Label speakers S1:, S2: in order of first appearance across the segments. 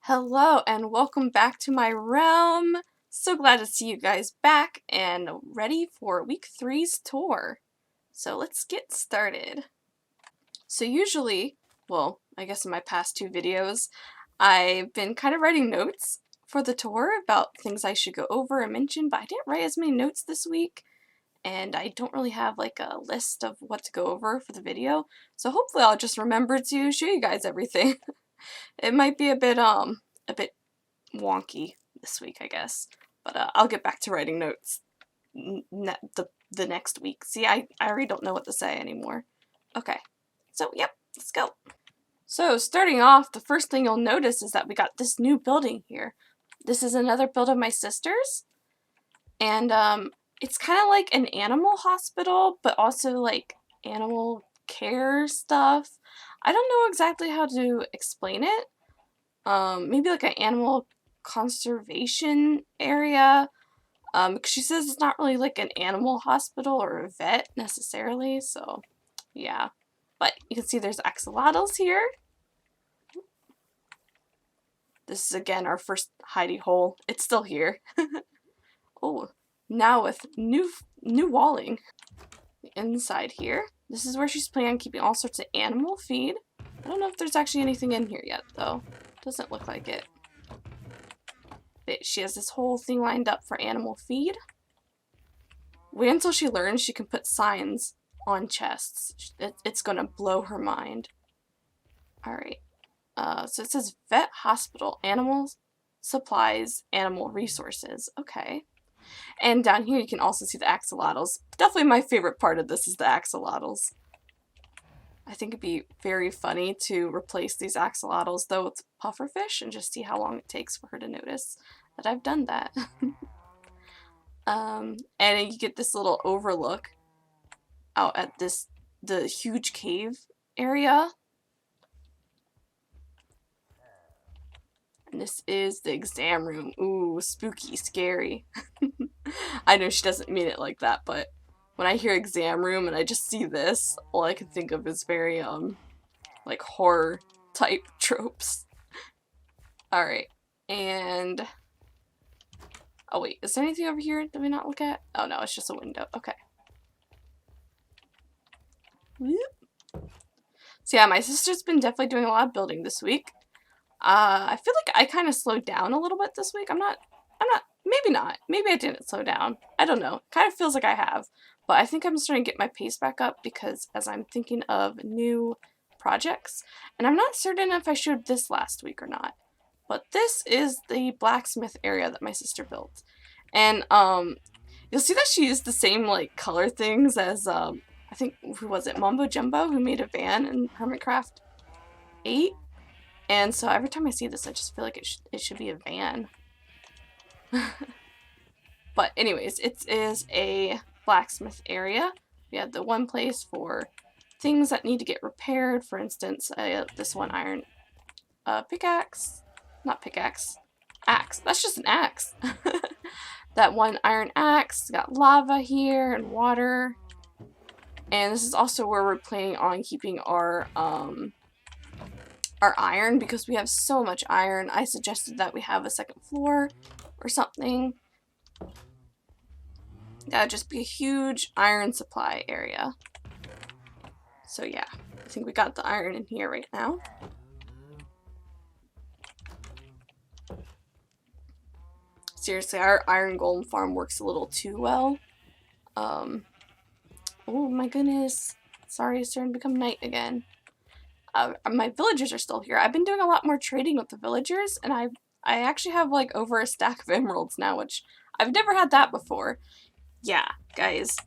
S1: Hello and welcome back to my realm. So glad to see you guys back and ready for week 3's tour. So let's get started. So usually, well, I guess in my past 2 videos, I've been kind of writing notes for the tour about things I should go over and mention, but I didn't write as many notes this week, and I don't really have like a list of what to go over for the video. So hopefully I'll just remember to show you guys everything. It might be a bit wonky this week, I guess. But I'll get back to writing notes the next week. See, I already don't know what to say anymore. Okay, so yep, let's go. So starting off, the first thing you'll notice is that we got this new building here. This is another build of my sister's, and it's kind of like an animal hospital, but also like animal care stuff. I don't know exactly how to explain it. Maybe like an animal conservation area. Because she says it's not really like an animal hospital or a vet necessarily, so yeah. But you can see there's axolotls here. This is again our first hidey hole. It's still here. Oh, now with new walling. The inside here. This is where she's planning on keeping all sorts of animal feed. I don't know if there's actually anything in here yet, though. Doesn't look like it. But she has this whole thing lined up for animal feed. Wait until she learns she can put signs on chests. It's gonna blow her mind. Alright. So it says vet hospital, animal supplies, animal resources. Okay. And down here you can also see the axolotls. Definitely my favorite part of this is the axolotls. I think it'd be very funny to replace these axolotls though with pufferfish and just see how long it takes for her to notice that I've done that. And you get this little overlook out at the huge cave area. And this is the exam room. Ooh, spooky, scary. I know she doesn't mean it like that, but when I hear exam room and I just see this, all I can think of is very, like horror type tropes. Alright, and oh wait, is there anything over here that we not look at? Oh no, it's just a window. Okay. Whoop. So yeah, my sister's been definitely doing a lot of building this week. I feel like I kind of slowed down a little bit this week. Maybe not. Maybe I didn't slow down. I don't know. Kind of feels like I have. But I think I'm starting to get my pace back up because as I'm thinking of new projects, and I'm not certain if I showed this last week or not, but this is the blacksmith area that my sister built. And you'll see that she used the same like color things as I think, who was it, Mumbo Jumbo, who made a van in Hermitcraft 8. And so every time I see this, I just feel like it should be a van. But anyways, it is a blacksmith area. We have the one place for things that need to get repaired. For instance, this one iron pickaxe. Not pickaxe. Axe. That's just an axe. That one iron axe. Got lava here and water. And this is also where we're planning on keeping our iron because we have so much iron. I suggested that we have a second floor or something. That would just be a huge iron supply area. So yeah, I think we got the iron in here right now. Seriously, our iron golem farm works a little too well. Oh my goodness. Sorry, it's starting to become night again. My villagers are still here. I've been doing a lot more trading with the villagers, and I actually have like over a stack of emeralds now, which I've never had that before. Yeah, guys,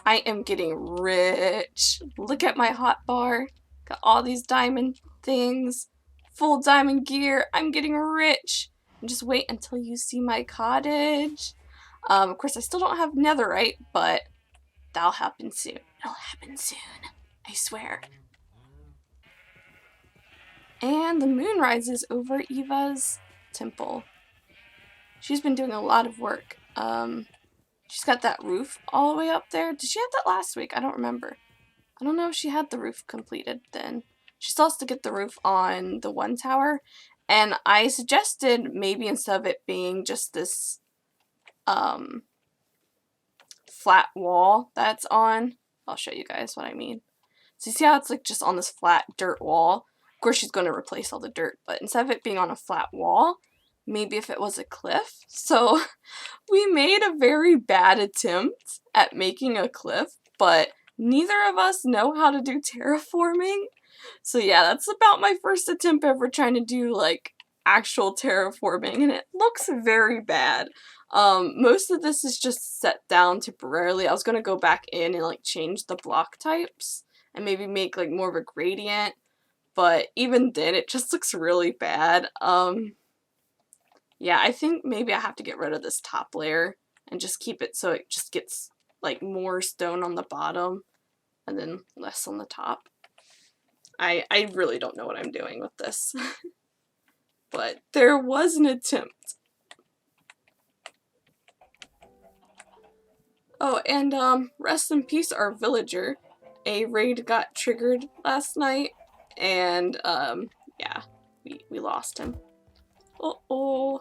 S1: I am getting rich. Look at my hotbar. Got all these diamond things, full diamond gear. I'm getting rich. And just wait until you see my cottage. Of course, I still don't have netherite, but that'll happen soon. It'll happen soon. I swear. And the moon rises over Eva's temple. She's been doing a lot of work. She's got that roof all the way up there. Did she have that last week? I don't remember. I don't know if she had the roof completed then. She still has to get the roof on the one tower. And I suggested maybe instead of it being just this flat wall that's on, I'll show you guys what I mean. So you see how it's like just on this flat dirt wall? Of course she's going to replace all the dirt, but instead of it being on a flat wall, maybe if it was a cliff. So we made a very bad attempt at making a cliff, but neither of us know how to do terraforming. So yeah, that's about my first attempt ever trying to do like actual terraforming, and it looks very bad. Most of this is just set down temporarily. I was gonna go back in and like change the block types and maybe make like more of a gradient, but even then it just looks really bad. Yeah, I think maybe I have to get rid of this top layer and just keep it so it just gets like more stone on the bottom and then less on the top. I really don't know what I'm doing with this. But there was an attempt. Oh, and rest in peace our villager. A raid got triggered last night, and yeah, we lost him. Uh-oh.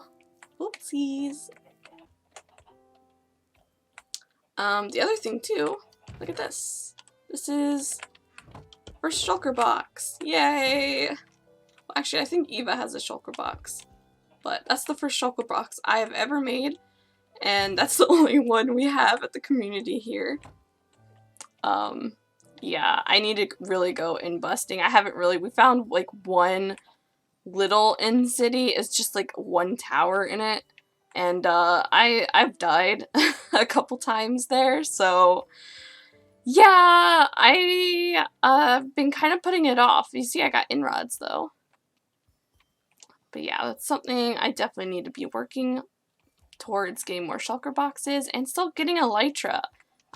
S1: Oopsies. The other thing too, look at this. This is first shulker box. Yay! Well, actually, I think Eva has a shulker box, but that's the first shulker box I have ever made, and that's the only one we have at the community here. Yeah, I need to really go in busting. I haven't really, we found like one little in city. It's just like one tower in it, and I've died a couple times there, so yeah, I've been kind of putting it off. You see I got inrods though. But yeah, that's something I definitely need to be working towards, getting more shulker boxes and still getting elytra.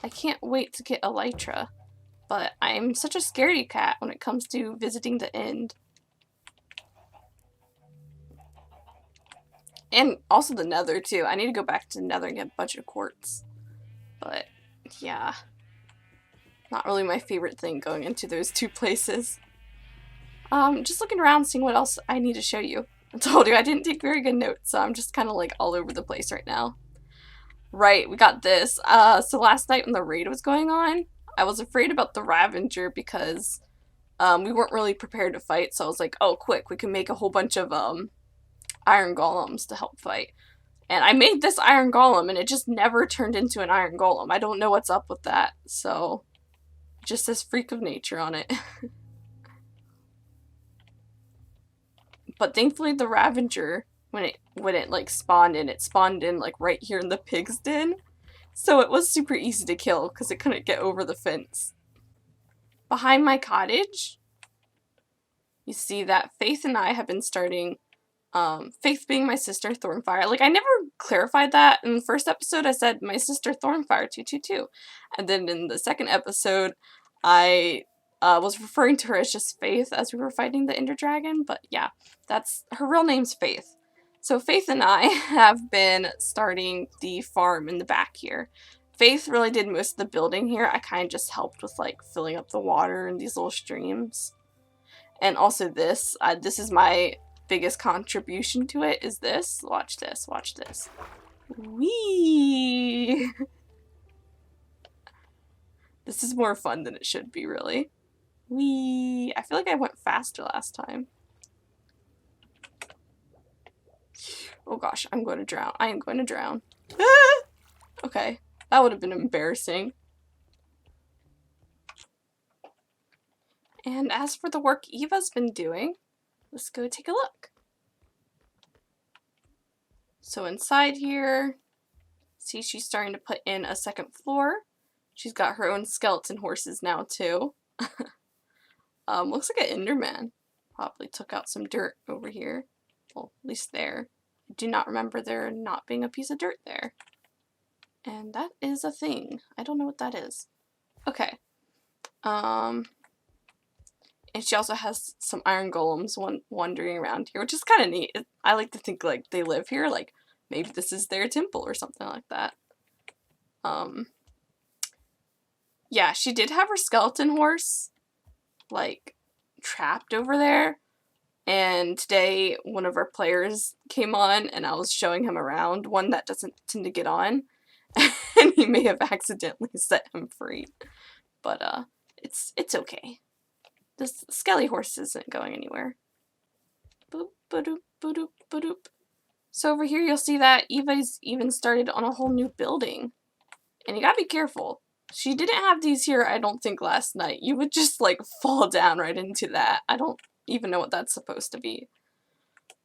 S1: I can't wait to get elytra, but I'm such a scaredy cat when it comes to visiting the end. And also the nether too. I need to go back to the nether and get a bunch of quartz. But yeah, not really my favorite thing going into those two places. Just looking around, seeing what else I need to show you. I told you I didn't take very good notes, so I'm just kind of like all over the place right now. Right, we got this. So last night when the raid was going on, I was afraid about the Ravager because we weren't really prepared to fight, so I was like, oh, quick, we can make a whole bunch of iron golems to help fight. And I made this iron golem, and it just never turned into an iron golem. I don't know what's up with that, so it just says freak of nature on it. But thankfully the Ravager, when it like spawned in like right here in the pig's den. So it was super easy to kill because it couldn't get over the fence. Behind my cottage, you see that Faith and I have been starting, Faith being my sister Thornfire. Like I never clarified that. In the first episode I said my sister Thornfire 222. And then in the second episode I was referring to her as just Faith as we were fighting the Ender Dragon, but yeah, that's her real name's Faith. So Faith and I have been starting the farm in the back here. Faith really did most of the building here. I kind of just helped with like filling up the water in these little streams. And also this is my biggest contribution to it, is this. Watch this, watch this. Whee! This is more fun than it should be, really. Whee! I feel like I went faster last time. Oh gosh, I'm going to drown. I am going to drown. Okay, that would have been embarrassing. And as for the work Eva's been doing, let's go take a look. So inside here, see she's starting to put in a second floor. She's got her own skeleton horses now too. Looks like an Enderman. Probably took out some dirt over here. Well, at least there. I do not remember there not being a piece of dirt there. And that is a thing. I don't know what that is. Okay. And she also has some iron golems wandering around here, which is kind of neat. I like to think like they live here, like maybe this is their temple or something like that. Yeah, she did have her skeleton horse like trapped over there, And today, one of our players came on, and I was showing him around, one that doesn't tend to get on, and he may have accidentally set him free. But, it's okay. This skelly horse isn't going anywhere. Boop, ba-doop, ba-doop, ba-doop. So over here, you'll see that Eva's even started on a whole new building. And you gotta be careful. She didn't have these here, I don't think, last night. You would just, like, fall down right into that. I don't even know what that's supposed to be.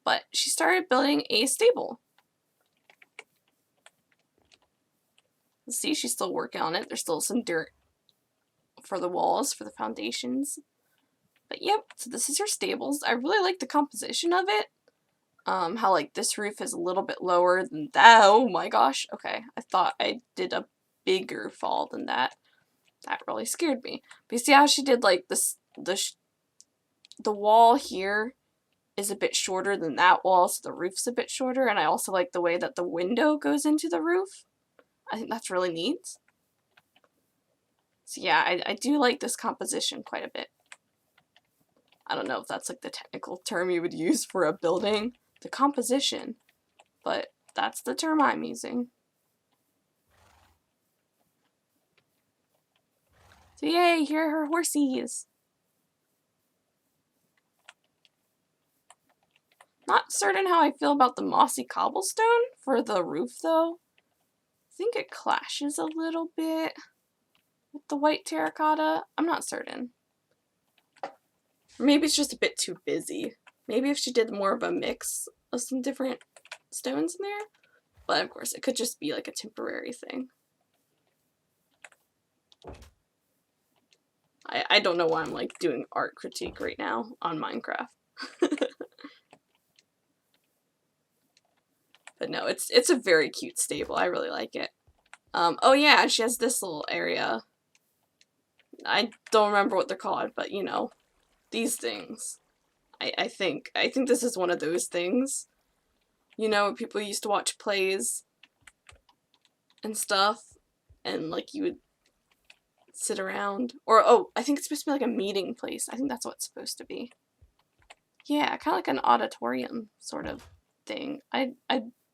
S1: But she started building a stable. See, she's still working on it. There's still some dirt for the walls, for the foundations. But yep, so this is her stables. I really like the composition of it. How, like, this roof is a little bit lower than that. Oh my gosh. Okay, I thought I did a bigger fall than that. That really scared me. But you see how she did, like, the wall here is a bit shorter than that wall, so the roof's a bit shorter, and I also like the way that the window goes into the roof. I think that's really neat. So yeah, I do like this composition quite a bit. I don't know if that's like the technical term you would use for a building, the composition, but that's the term I'm using. So yay, here are her horsies. Not certain how I feel about the mossy cobblestone for the roof though. I think it clashes a little bit with the white terracotta. I'm not certain. Maybe it's just a bit too busy. Maybe if she did more of a mix of some different stones in there. But of course, it could just be like a temporary thing. I don't know why I'm like doing art critique right now on Minecraft. But no, it's a very cute stable. I really like it. Oh yeah, she has this little area. I don't remember what they're called, but you know, these things. I think this is one of those things. You know, people used to watch plays and stuff, and like you would sit around, or oh, I think it's supposed to be like a meeting place. I think that's what it's supposed to be. Yeah, kind of like an auditorium sort of thing. I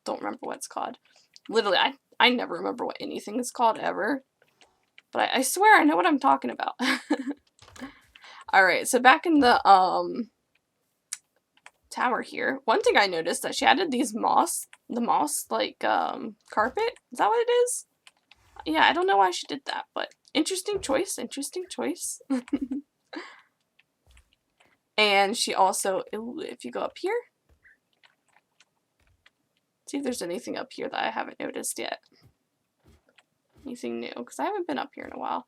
S1: don't remember what it's called. Literally, I never remember what anything is called ever. But I swear I know what I'm talking about. Alright, so back in the tower here, one thing I noticed that she added these moss like carpet. Is that what it is? Yeah, I don't know why she did that, but interesting choice, interesting choice. And she also, if you go up here, see if there's anything up here that I haven't noticed yet. Anything new, because I haven't been up here in a while.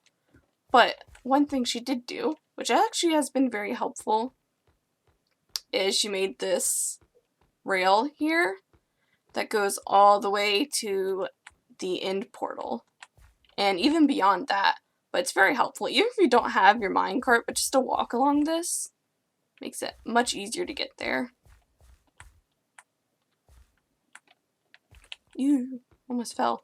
S1: But one thing she did do, which actually has been very helpful, is she made this rail here that goes all the way to the end portal. And even beyond that. But it's very helpful. Even if you don't have your minecart, but just to walk along this makes it much easier to get there. Ew, almost fell.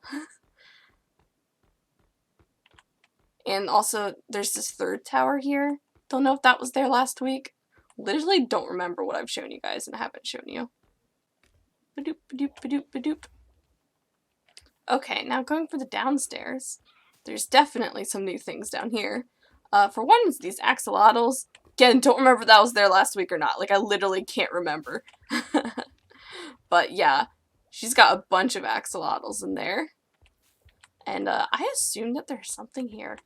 S1: And also, there's this third tower here. Don't know if that was there last week. Literally don't remember what I've shown you guys and haven't shown you. Ba-doop, ba-doop, ba-doop, ba-doop. Okay, now going for the downstairs. There's definitely some new things down here. For one, it's these axolotls. Again, don't remember if that was there last week or not. Like, I literally can't remember. But yeah, she's got a bunch of axolotls in there. And I assume that there's something here.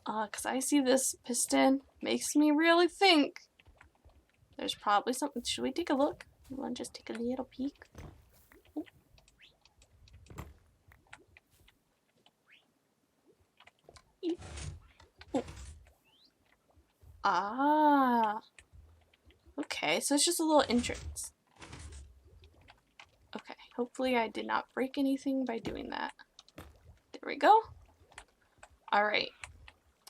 S1: Because I see this piston. Makes me really think there's probably something. Should we take a look? You want to just take a little peek? Oh. Ah. Okay, so it's just a little entrance. Okay, hopefully I did not break anything by doing that. There we go. Alright.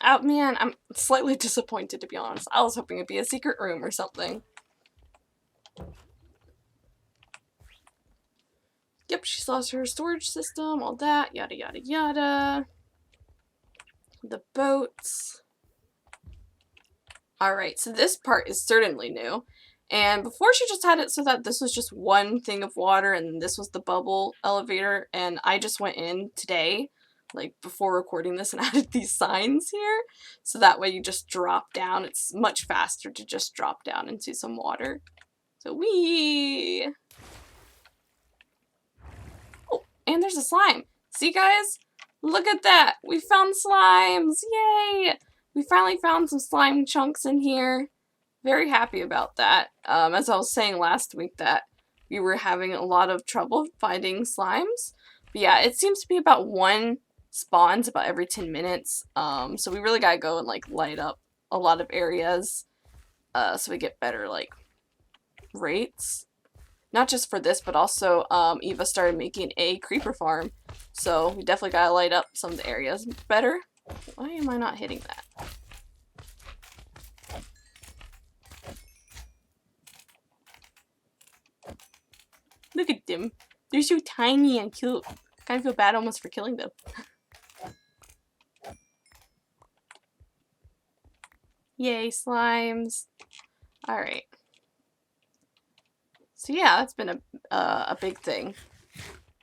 S1: Oh man, I'm slightly disappointed to be honest. I was hoping it'd be a secret room or something. Yep, she's lost her storage system, all that, yada yada yada. The boats. Alright, so this part is certainly new. And before she just had it so that this was just one thing of water and this was the bubble elevator, and I just went in today, like before recording this, and added these signs here, so that way you just drop down. It's much faster to just drop down into some water. So wee! Oh, and there's a slime. See guys? Look at that! We found slimes! Yay! We finally found some slime chunks in here. Very happy about that. As I was saying last week that we were having a lot of trouble finding slimes. But yeah, it seems to be about one spawns about every 10 minutes. So we really gotta go and like light up a lot of areas so we get better like rates. Not just for this, but also Eva started making a creeper farm. So we definitely gotta light up some of the areas better. Why am I not hitting that? Look at them. They're so tiny and cute. Kind of feel bad almost for killing them. Yay, slimes. Alright. So yeah, that's been a big thing.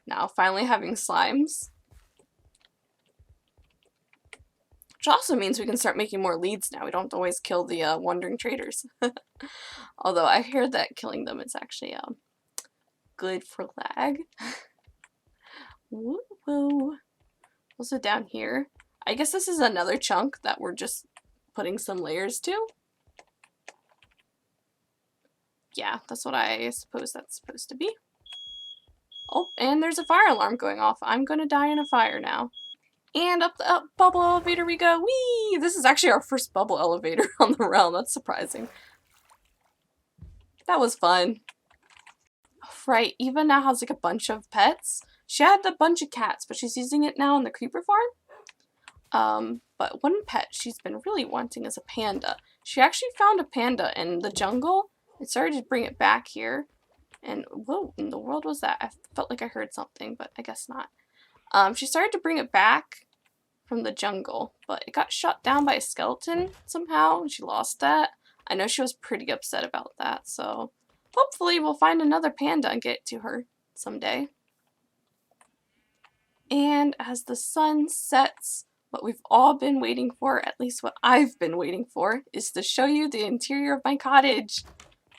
S1: Now, finally having slimes. Which also means we can start making more leads now. We don't have to always kill the wandering traders. Although I hear that killing them is actually good for lag. Woo woo. Also down here, I guess this is another chunk that we're just putting some layers to. Yeah, that's what I suppose that's supposed to be. Oh, and there's a fire alarm going off. I'm gonna die in a fire now. And up the bubble elevator we go. Whee! This is actually our first bubble elevator on the realm. That's surprising. That was fun. Right, Eva now has like a bunch of pets. She had a bunch of cats, but she's using it now in the creeper farm. But one pet she's been really wanting is a panda. She actually found a panda in the jungle and started to bring it back here. And whoa, in the world was that? I felt like I heard something, but I guess not. She started to bring it back from the jungle, but it got shot down by a skeleton somehow, and she lost that. I know she was pretty upset about that, so hopefully we'll find another panda and get to her someday. And as the sun sets, what we've all been waiting for, at least what I've been waiting for, is to show you the interior of my cottage.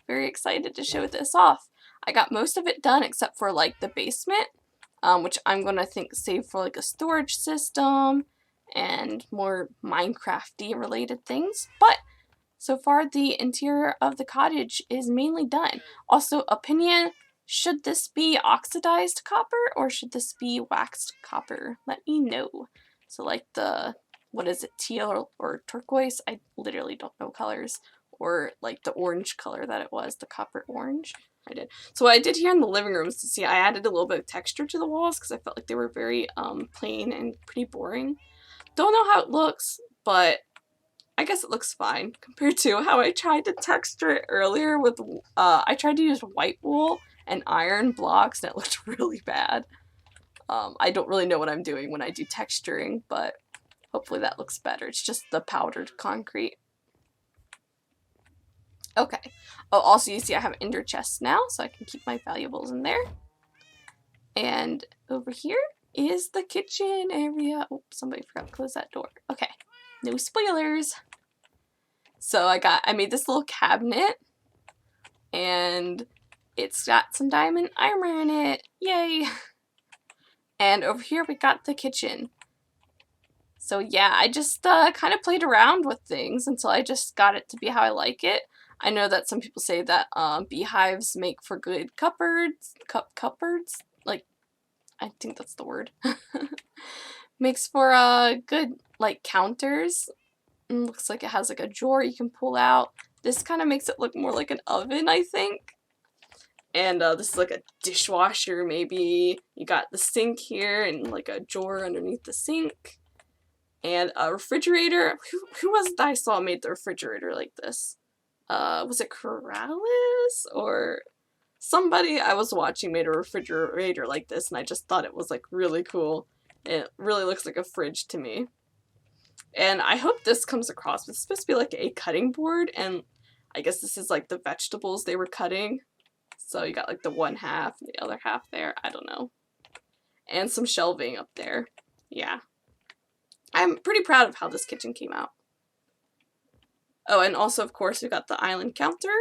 S1: Very excited to show this off. I got most of it done except for like the basement, which I'm gonna save for like a storage system and more Minecraft-y related things. But so far the interior of the cottage is mainly done. Also, opinion, should this be oxidized copper or should this be waxed copper? Let me know. So like the, what is it, teal or turquoise? I literally don't know colors. Or like the orange color that it was, the copper orange. I did. So what I did here in the living room is to see I added a little bit of texture to the walls because I felt like they were very plain and pretty boring. Don't know how it looks, but I guess it looks fine compared to how I tried to texture it earlier with, I tried to use white wool and iron blocks and it looked really bad. I don't really know what I'm doing when I do texturing, but hopefully that looks better. It's just the powdered concrete. Okay. Oh, also you see I have ender chests now, so I can keep my valuables in there. And over here is the kitchen area. Oh, somebody forgot to close that door. Okay. No spoilers. So I made this little cabinet, and it's got some diamond armor in it. Yay! And over here we got the kitchen. So yeah, I just kind of played around with things until I just got it to be how I like it. I know that some people say that beehives make for good cupboards. Cupboards? Like, I think that's the word. Makes for good, like, counters. And looks like it has like a drawer you can pull out. This kind of makes it look more like an oven, I think. And this is like a dishwasher, maybe. You got the sink here and like a drawer underneath the sink. And a refrigerator. Who was it that I saw made the refrigerator like this? Was it Corrales or somebody I was watching made a refrigerator like this, and I just thought it was like really cool. It really looks like a fridge to me. And I hope this comes across. It's supposed to be like a cutting board, and I guess this is like the vegetables they were cutting. So you got like the one half and the other half there. I don't know. And some shelving up there. Yeah. I'm pretty proud of how this kitchen came out. Oh, and also, of course, we got the island counter.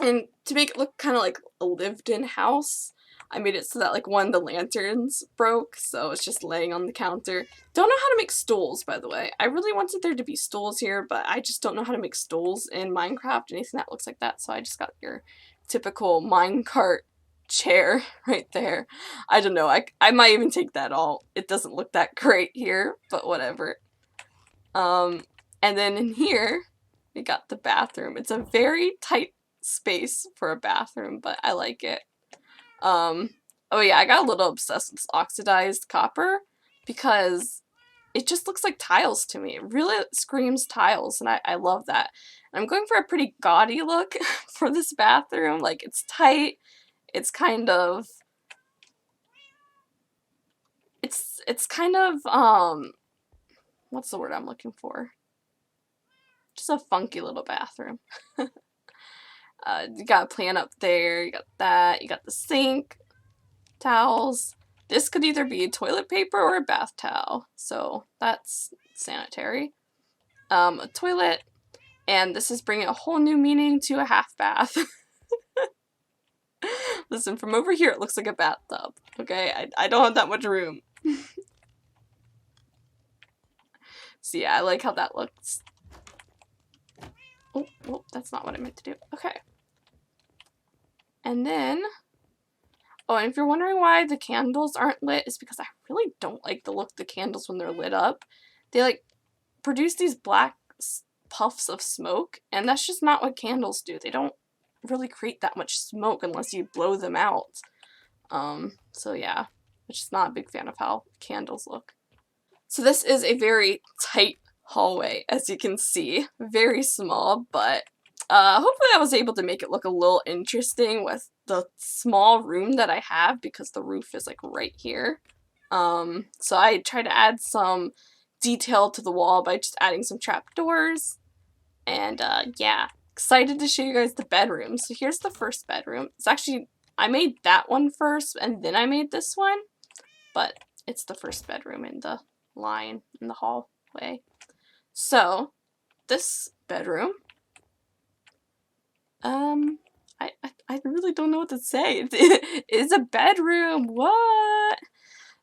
S1: And to make it look kind of like a lived-in house, I made it so that like one of the lanterns broke, so it's just laying on the counter. Don't know how to make stools, by the way. I really wanted there to be stools here, but I just don't know how to make stools in Minecraft, anything that looks like that, so I just got your typical minecart chair right there. I don't know, I might even take that all. It doesn't look that great here, but whatever. And then in here, we got the bathroom. It's a very tight space for a bathroom, but I like it. Oh yeah, I got a little obsessed with this oxidized copper because it just looks like tiles to me. It really screams tiles, and I love that. And I'm going for a pretty gaudy look for this bathroom. Like, it's tight. It's kind of... It's kind of, what's the word I'm looking for? Just a funky little bathroom. You got a plant up there, you got that, you got the sink, towels. This could either be toilet paper or a bath towel, so that's sanitary. A toilet, and this is bringing a whole new meaning to a half bath. Listen, from over here it looks like a bathtub, okay? I don't have that much room. So yeah, I like how that looks. Oh, that's not what I meant to do. Okay. And then, oh, and if you're wondering why the candles aren't lit, it's because I really don't like the look of the candles when they're lit up. They, like, produce these black puffs of smoke, and that's just not what candles do. They don't really create that much smoke unless you blow them out. So yeah, I'm just not a big fan of how candles look. So this is a very tight hallway, as you can see. Very small, but hopefully I was able to make it look a little interesting with the small room that I have because the roof is like right here. So I tried to add some detail to the wall by just adding some trapdoors. And yeah, excited to show you guys the bedroom. So here's the first bedroom. It's actually, I made that one first and then I made this one, but it's the first bedroom in the line in the hallway. So this bedroom, I really don't know what to say. It is a bedroom. What?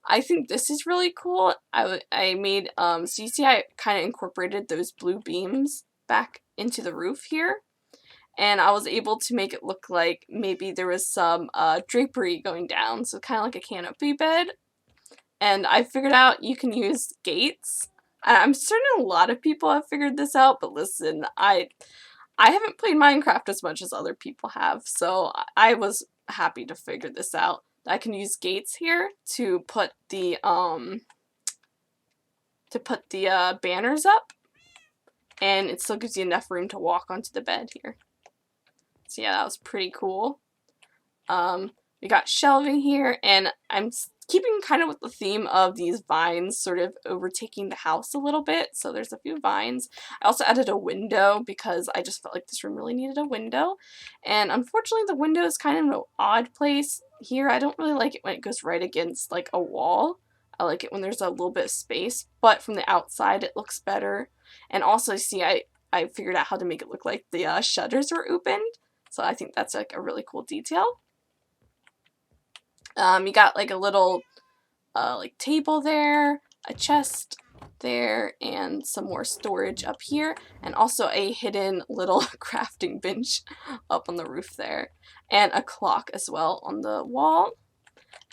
S1: I think this is really cool. I made so you see I kind of incorporated those blue beams back into the roof here, and I was able to make it look like maybe there was some drapery going down, so kind of like a canopy bed. And I figured out you can use gates. I'm certain a lot of people have figured this out, but listen, I haven't played Minecraft as much as other people have, so I was happy to figure this out. I can use gates here to put the banners up, and it still gives you enough room to walk onto the bed here. So yeah, that was pretty cool. We got shelving here, and I'm keeping kind of with the theme of these vines sort of overtaking the house a little bit, so there's a few vines. I also added a window because I just felt like this room really needed a window, and unfortunately the window is kind of an odd place here. I don't really like it when it goes right against like a wall. I like it when there's a little bit of space, but from the outside it looks better. And also, see, I figured out how to make it look like the shutters were opened, so I think that's like a really cool detail. You got like a little like table there, a chest there, and some more storage up here, and also a hidden little crafting bench up on the roof there, and a clock as well on the wall.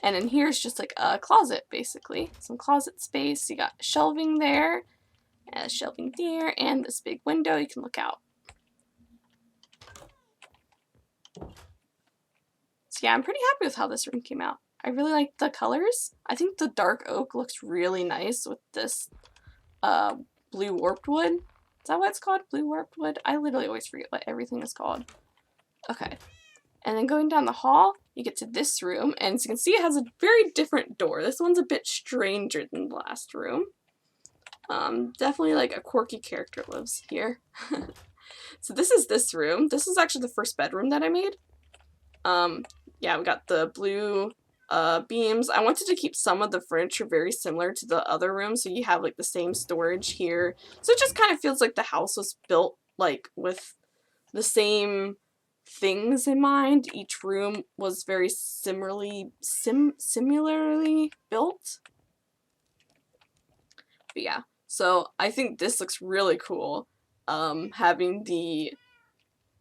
S1: And in here is just like a closet, basically. Some closet space. You got shelving there, and shelving there, and this big window you can look out. So yeah, I'm pretty happy with how this room came out. I really like the colors. I think the dark oak looks really nice with this blue warped wood. Is that what it's called? Blue warped wood? I literally always forget what everything is called. Okay. And then going down the hall, you get to this room, and as you can see, it has a very different door. This one's a bit stranger than the last room. Definitely like a quirky character lives here. So this is this room. This is actually the first bedroom that I made. Yeah, we got the blue beams. I wanted to keep some of the furniture very similar to the other room, so you have like the same storage here. So it just kind of feels like the house was built like with the same things in mind. Each room was very similarly built. But yeah, so I think this looks really cool. Having the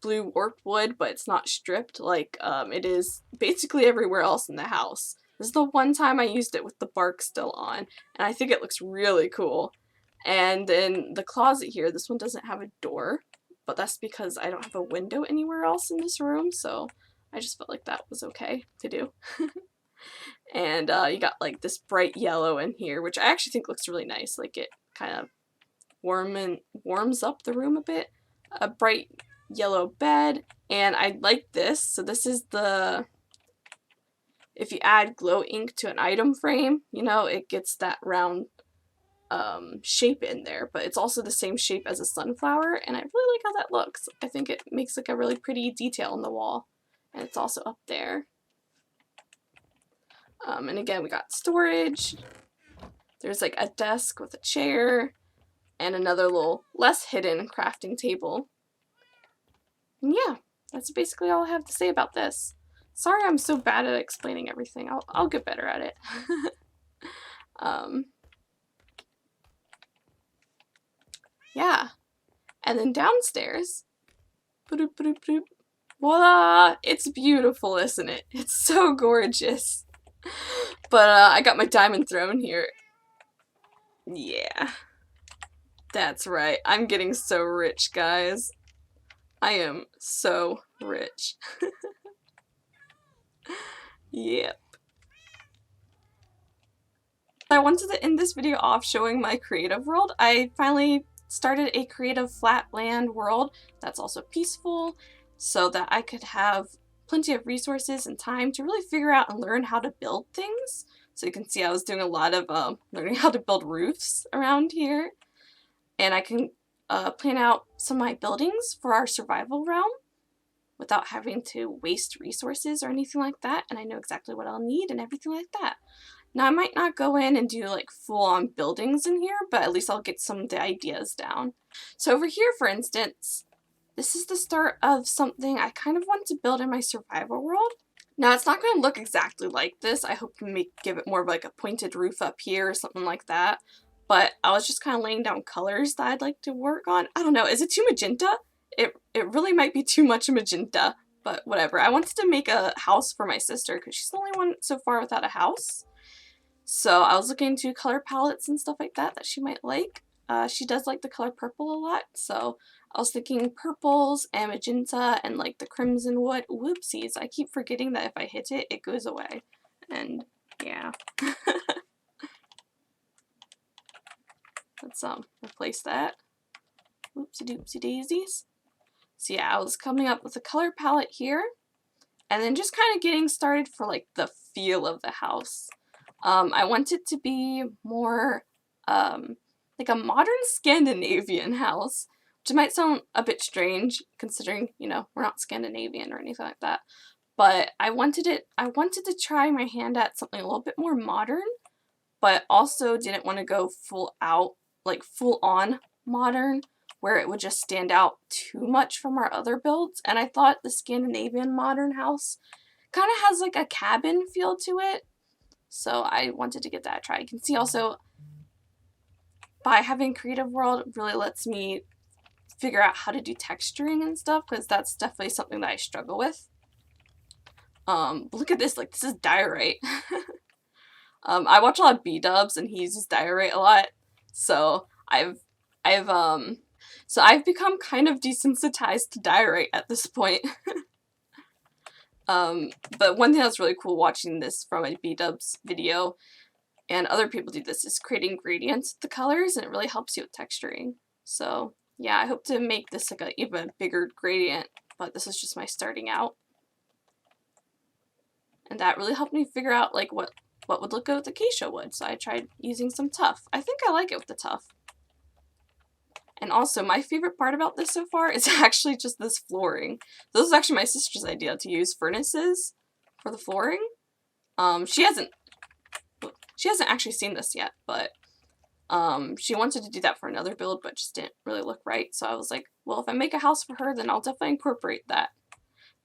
S1: blue warped wood, but it's not stripped like it is basically everywhere else in the house. This is the one time I used it with the bark still on, and I think it looks really cool. And then the closet here, this one doesn't have a door, but that's because I don't have a window anywhere else in this room, so I just felt like that was okay to do. And you got like this bright yellow in here, which I actually think looks really nice. Like it kind of warms up the room a bit. A bright yellow bed, and I like this. So this is the, if you add glow ink to an item frame, you know, it gets that round shape in there, but it's also the same shape as a sunflower, and I really like how that looks. I think it makes like a really pretty detail on the wall, and it's also up there. And again, we got storage. There's like a desk with a chair and another little less hidden crafting table. And yeah, that's basically all I have to say about this. Sorry I'm so bad at explaining everything. I'll get better at it. Yeah. And then downstairs, voila! It's beautiful, isn't it? It's so gorgeous. But I got my diamond throne here. Yeah. That's right. I'm getting so rich, guys. I am so rich. Yep. I wanted to end this video off showing my creative world. I finally started a creative flat land world that's also peaceful, so that I could have plenty of resources and time to really figure out and learn how to build things. So you can see I was doing a lot of learning how to build roofs around here, and I can plan out some of my buildings for our survival realm without having to waste resources or anything like that, and I know exactly what I'll need and everything like that. Now I might not go in and do like full-on buildings in here, but at least I'll get some of the ideas down. So over here, for instance, this is the start of something I kind of want to build in my survival world. Now it's not going to look exactly like this. I hope to give it more of like a pointed roof up here or something like that. But I was just kind of laying down colors that I'd like to work on. I don't know, is it too magenta? It really might be too much magenta, but whatever. I wanted to make a house for my sister because she's the only one so far without a house. So I was looking into color palettes and stuff like that she might like. She does like the color purple a lot, so I was thinking purples and magenta and like the crimson wood. Whoopsies, I keep forgetting that if I hit it, it goes away. And yeah. Let's replace that. Whoopsie doopsie daisies. So yeah, I was coming up with a color palette here, and then just kind of getting started for like the feel of the house. I want it to be more like a modern Scandinavian house, which might sound a bit strange considering, you know, we're not Scandinavian or anything like that. But I wanted to try my hand at something a little bit more modern, but also didn't want to go full on modern, where it would just stand out too much from our other builds. And I thought the Scandinavian modern house kind of has like a cabin feel to it. So I wanted to get that a try. You can see also by having Creative World, it really lets me figure out how to do texturing and stuff, because that's definitely something that I struggle with. Look at this, like this is diorite. I watch a lot of B-dubs and he uses diorite a lot. So I've become kind of desensitized to diorite at this point. But one thing that's really cool watching this from a B-dubs video, and other people do this, is creating gradients with the colors, and it really helps you with texturing. So yeah, I hope to make this like an even bigger gradient, but this is just my starting out. And that really helped me figure out like what would look good with acacia wood, so I tried using some tuff. I think I like it with the tuff. And also, my favorite part about this so far is actually just this flooring. This was actually my sister's idea, to use furnaces for the flooring. She hasn't actually seen this yet, but she wanted to do that for another build, but just didn't really look right. So I was like, well, if I make a house for her, then I'll definitely incorporate that.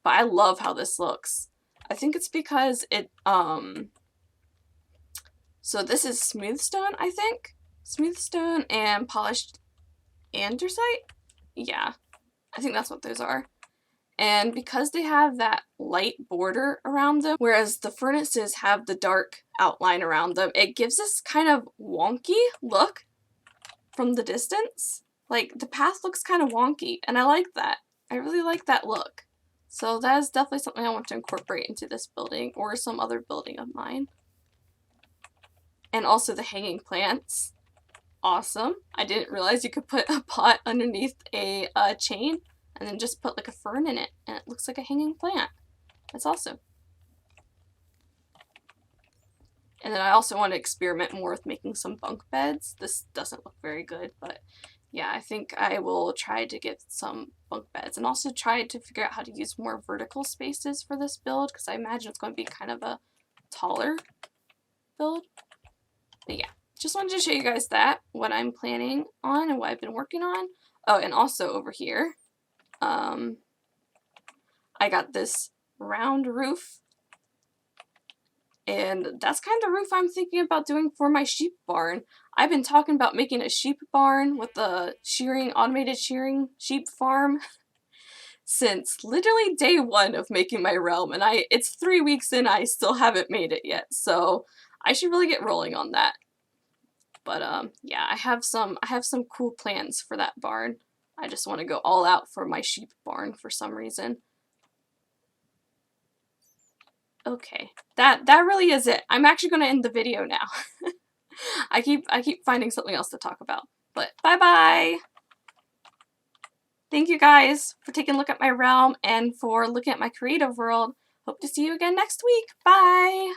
S1: But I love how this looks. I think it's because it, so this is smooth stone, I think? Smooth stone and polished andesite? Yeah, I think that's what those are. And because they have that light border around them, whereas the furnaces have the dark outline around them, it gives this kind of wonky look from the distance. Like, the path looks kind of wonky, and I like that. I really like that look. So that is definitely something I want to incorporate into this building or some other building of mine. And also the hanging plants. Awesome. I didn't realize you could put a pot underneath a chain and then just put like a fern in it and it looks like a hanging plant. That's awesome. And then I also want to experiment more with making some bunk beds. This doesn't look very good, but yeah, I think I will try to get some bunk beds and also try to figure out how to use more vertical spaces for this build because I imagine it's going to be kind of a taller build. But yeah, just wanted to show you guys that, what I'm planning on and what I've been working on. Oh, and also over here, I got this round roof. And that's kind of the roof I'm thinking about doing for my sheep barn. I've been talking about making a sheep barn with a automated shearing sheep farm since literally day one of making my realm, and it's 3 weeks in, I still haven't made it yet, so I should really get rolling on that. But yeah, I have some cool plans for that barn. I just want to go all out for my sheep barn for some reason. Okay, that really is it. I'm actually going to end the video now. I keep finding something else to talk about. But bye-bye! Thank you guys for taking a look at my realm and for looking at my creative world. Hope to see you again next week. Bye!